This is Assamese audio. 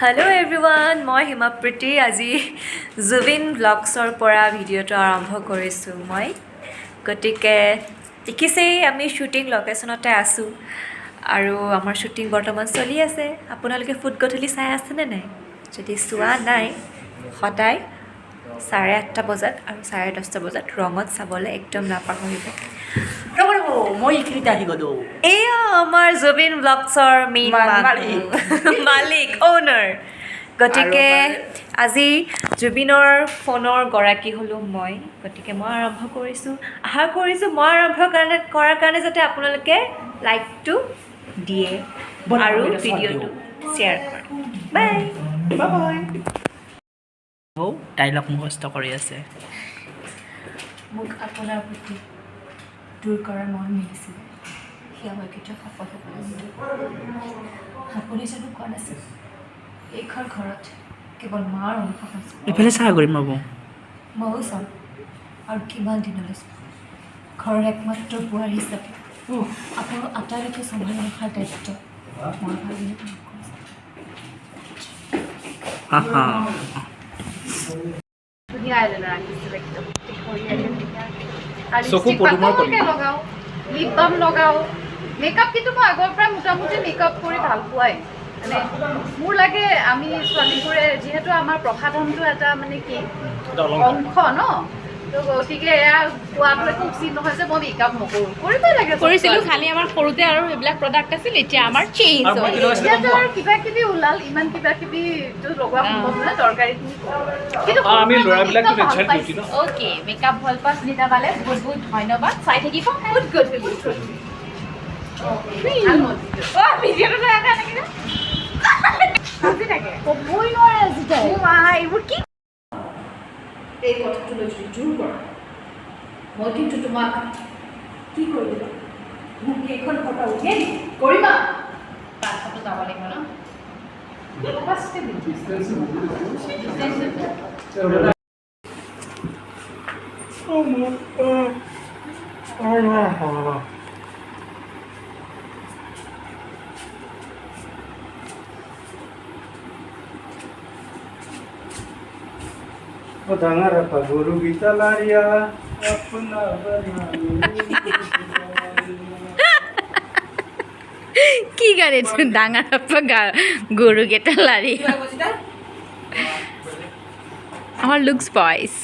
Hello everyone, মই হিমাপ্ৰীতি আজি জুবিন ব্লগছৰ পৰা ভিডিঅ'টো আৰম্ভ কৰিছোঁ মই গতিকে দেখিছেই আমি শ্বুটিং লোকেশ্যনতে আছোঁ আৰু আমাৰ শ্বুটিং বৰ্তমান চলি আছে আপোনালোকে ফুড গধূলি চাই আছেনে নাই যদি চোৱা নাই সদায় 8:30 বজাত আৰু 10:30 বজাত ৰঙত চাবলৈ একদম নাপাহৰিব মই এইখিনিতে আহি গ'লো এয়া আমাৰ জুবিন ব্লগছৰ মেইন মালিক অ'নাৰ গতিকে আজি জুবিনৰ ফোনৰ গৰাকী হ'লোঁ মই গতিকে মই আৰম্ভ কৰিছোঁ আশা কৰিছোঁ মই আৰম্ভ কৰাৰ কাৰণে যাতে আপোনালোকে লাইকটো দিয়ে আৰু ভিডিঅ'টো শ্বেয়াৰ কৰে বাই বাই ডাইলগ মুখস্থ কৰি আছে মোক আপোনাৰ প্ৰতি দূৰ কৰাৰ মন মিলিছিল সেয়া মই কেতিয়াও সফল হ'ব নোৱাৰিলোঁ আপুনি জানো কোৱা নাছিল এইখন ঘৰত কেৱল মাৰ অংশ আছে এইফালে চাহ কৰিম বাবু ময়ো চাম আৰু কিমান দিনলৈ চাম ঘৰৰ একমাত্ৰ বোৱাৰী হিচাপে আপোনাৰ আটাইলৈকে চম্ভালি ৰখাৰ দায়িত্ব মই ভাবিলে পালন কৰিছোঁ চকু পদুমৰ লগাও লিপ বাম লগাও মেকআপ কিন্তু মই আগৰ পৰা মোটামুটি মেকআপ কৰি ভাল পোৱাই মানে মোৰ লাগে আমি ছোৱালীবোৰে যিহেতু আমাৰ প্ৰসাধনটো এটা মানে কি অংশ ন তো গতিকে এয়া কোৱাটো একো উচিত নহয় যে মই মেকআপ নকৰোঁ কৰিবই লাগে কৰিছিলোঁ খালি আমাৰ সৰুতে আৰু সেইবিলাক প্ৰডাক্ট আছিল এতিয়া আমাৰ চেঞ্জ হ'ল এতিয়াতো আৰু কিবা কিবি ওলাল ইমান কিবা কিবিটো লগোৱা সম্ভৱ নহয় দৰকাৰীখিনি কিন্তু আমি ল'ৰাবিলাকতো নেচাৰেল বিউটি ন অ'কে মেকআপ ভাল পোৱা সুনিতা বালে বহুত বহুত ধন্যবাদ চাই থাকিব গুড গুড ভিডিঅ'টো লৈ আহা নেকি আজি থাকে ক'বই নোৱাৰে আজি তাই এইবোৰ কি এই কথাটো লৈ যদি জোৰ কৰা মই কিন্তু তোমাক কি কৰিব মোক এইখন ফটো উঠিয়াই দিম কৰিবা পাঁচশটো যাব লাগিব ন ডাঙৰ আপা গৰু গীতা লাৰিয়া আপোনাৰ কি গাড়ীটো ডাঙৰ গৰুকেইটা লাৰি আমাৰ লুকছ বয়জ